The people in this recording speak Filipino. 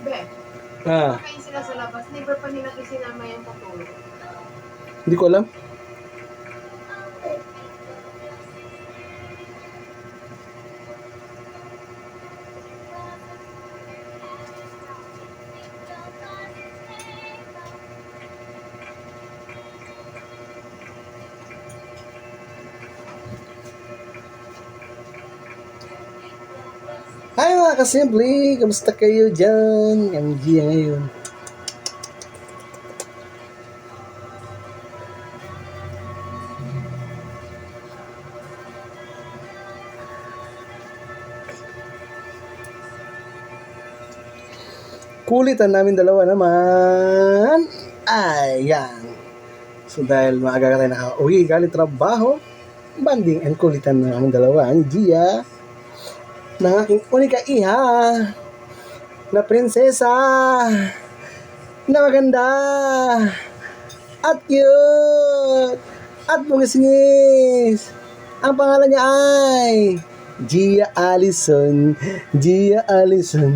Be, kumakain sila sa labas. Never pa nila isinama yung patulog. Hindi ko alam. Hi mga kasimple! Kamusta kayo dyan? MG ngayon. Kulitan namin dalawa naman. Ayan. So dahil maaga ka tayo nakauwi galing trabaho, banding and kulitan na namin dalawa. Ang Gia ng aking unika iha na prinsesa na maganda at cute at bungis-ngis. Ang pangalan niya ay Gia Allison. Gia Allison.